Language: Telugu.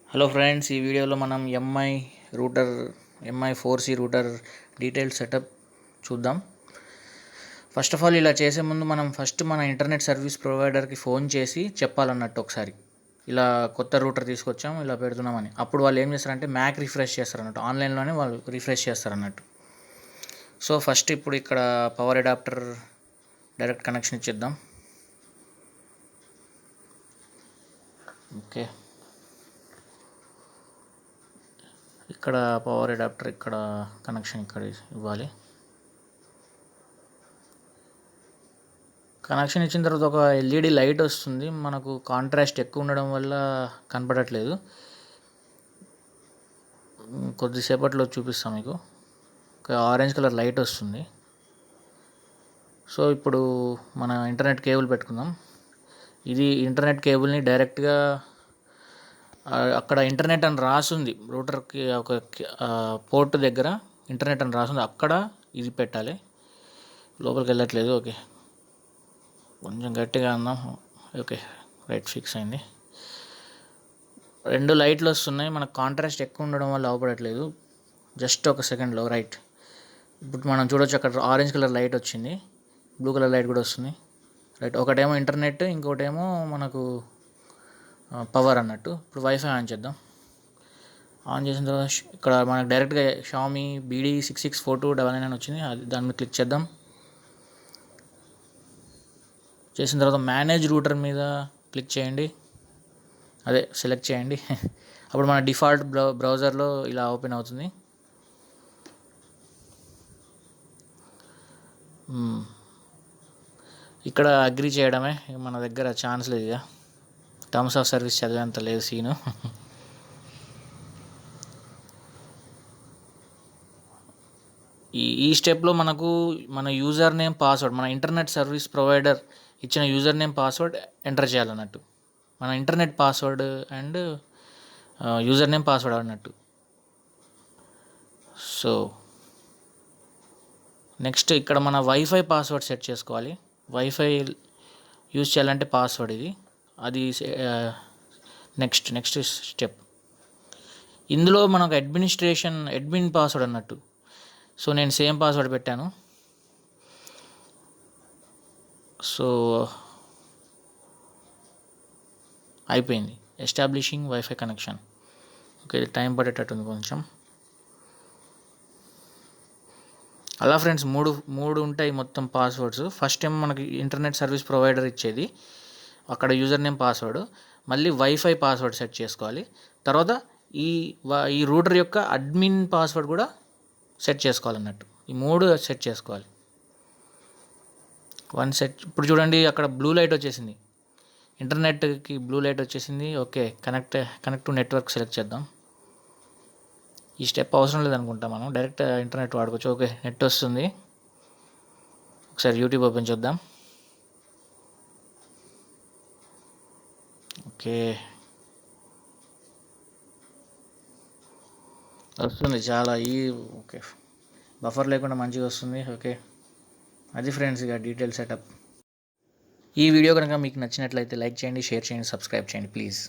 హలో ఫ్రెండ్స్, ఈ వీడియోలో మనం MI 4C router detail setup చూద్దాం. ఫస్ట్ ఆఫ్ ఆల్ ఇలా చేసే ముందు మనం మన ఇంటర్నెట్ సర్వీస్ ప్రొవైడర్కి ఫోన్ చేసి చెప్పాలన్నట్టు ఒకసారి ఇలా కొత్త రూటర్ తీసుకొచ్చాం, ఇలా పెడుతున్నామని. అప్పుడు వాళ్ళు ఏం చేస్తారంటే మ్యాక్ రిఫ్రెష్ చేస్తారన్నట్టు, ఆన్లైన్లోనే వాళ్ళు రిఫ్రెష్ చేస్తారన్నట్టు. సో ఫస్ట్ ఇప్పుడు ఇక్కడ పవర్ అడాప్టర్ డైరెక్ట్ కనెక్షన్ ఇచ్చేద్దాం. ఓకే, ఇక్కడ పవర్ అడాప్టర్ ఇక్కడ కనెక్షన్ ఇక్కడ ఇవ్వాలి. కనెక్షన్ ఇచ్చిన తర్వాత ఒక ఎల్ఈడి లైట్ వస్తుంది. మనకు కాంట్రాస్ట్ ఎక్కువ ఉండడం వల్ల కనపడట్లేదు, కొద్దిసేపట్లో చూపిస్తాం మీకు. ఒక ఆరెంజ్ కలర్ లైట్ వస్తుంది. సో ఇప్పుడు మన ఇంటర్నెట్ కేబుల్ పెట్టుకుందాం. ఇది ఇంటర్నెట్ కేబుల్ని డైరెక్ట్గా అక్కడ ఇంటర్నెట్ అని రాసుంది, రూటర్కి ఒక పోర్ట్ దగ్గర ఇంటర్నెట్ అని రాసుంది, అక్కడ ఇది పెట్టాలి. లోపలికి వెళ్ళట్లేదు. ఓకే, కొంచెం గట్టిగా అందాం. ఓకే, రైట్, ఫిక్స్ అయింది. 2 లైట్లు వస్తున్నాయి. మనకు కాంట్రాస్ట్ ఎక్కువ ఉండడం వల్ల అవపడట్లేదు. జస్ట్ ఒక సెకండ్లో రైట్. ఇప్పుడు మనం చూడొచ్చు, అక్కడ ఆరెంజ్ కలర్ లైట్ వచ్చింది, బ్లూ కలర్ లైట్ కూడా వస్తుంది. రైట్, ఒకటేమో ఇంటర్నెట్, ఇంకోటేమో మనకు పవర్ అన్నట్టు. ఇప్పుడు వైఫై ఆన్ చేద్దాం. ఆన్ చేసిన తర్వాత ఇక్కడ మనకు డైరెక్ట్గా షామీ BD664299 అని వచ్చింది, అది దాని మీద క్లిక్ చేద్దాం. చేసిన తర్వాత మేనేజ్ రూటర్ మీద క్లిక్ చేయండి, అదే సెలెక్ట్ చేయండి. అప్పుడు మన డిఫాల్ట్ బ్రౌజర్లో ఇలా ఓపెన్ అవుతుంది. ఇక్కడ అగ్రి చేయడమే, మన దగ్గర ఛాన్స్ లేదు, ఇక టర్మ్స్ ఆఫ్ సర్వీస్ చదివేంత లేదు సీను. ఈ స్టెప్లో మనకు మన యూజర్ నేమ్ పాస్వర్డ్, మన ఇంటర్నెట్ సర్వీస్ ప్రొవైడర్ ఇచ్చిన యూజర్ నేమ్ పాస్వర్డ్ ఎంటర్ చేయాలన్నట్టు. మన internet password and username password అన్నట్టు. సో నెక్స్ట్ ఇక్కడ మన వైఫై పాస్వర్డ్ సెట్ చేసుకోవాలి. వైఫై యూజ్ చేయాలంటే పాస్వర్డ్ ఇది, అది నెక్స్ట్ స్టెప్. ఇందులో మనకు అడ్మిన్ పాస్వర్డ్ అన్నట్టు. సో నేను సేమ్ పాస్వర్డ్ పెట్టాను. సో అయిపోయింది, establishing wifi connection. Okay, time పడేటట్టుంది కొంచెం. అలా ఫ్రెండ్స్, మూడు ఉంటాయి మొత్తం పాస్వర్డ్స్. ఫస్ట్ టైం మనకి ఇంటర్నెట్ సర్వీస్ ప్రొవైడర్ ఇచ్చేది, అక్కడ యూజర్ నేమ్ పాస్వర్డ్, మళ్ళీ వైఫై పాస్వర్డ్ సెట్ చేసుకోవాలి. తర్వాత ఈ రూటర్ యొక్క అడ్మిన్ పాస్వర్డ్ కూడా సెట్ చేసుకోవాలన్నట్టు. ఈ 3 సెట్ చేసుకోవాలి. ఇప్పుడు చూడండి, అక్కడ బ్లూ లైట్ వచ్చేసింది, ఇంటర్నెట్కి బ్లూ లైట్ వచ్చేసింది. Okay, connect to network select చేద్దాం. ఈ స్టెప్ అవసరం లేదనుకుంటా, మనం డైరెక్ట్ ఇంటర్నెట్ వాడుకోవచ్చు. ఓకే, నెట్ వస్తుంది. ఒకసారి యూట్యూబ్ ఓపెన్ చేద్దాం. ఓకే, వస్తుంది చాలా ఓకే, బఫర్ లేకుండా మంచిగా వస్తుంది. ఓకే, అది ఫ్రెండ్స్ ఇక డీటెయిల్ సెటప్. ఈ వీడియో కనుక మీకు నచ్చినట్లయితే లైక్ చేయండి, షేర్ చేయండి, సబ్స్క్రైబ్ చేయండి ప్లీజ్.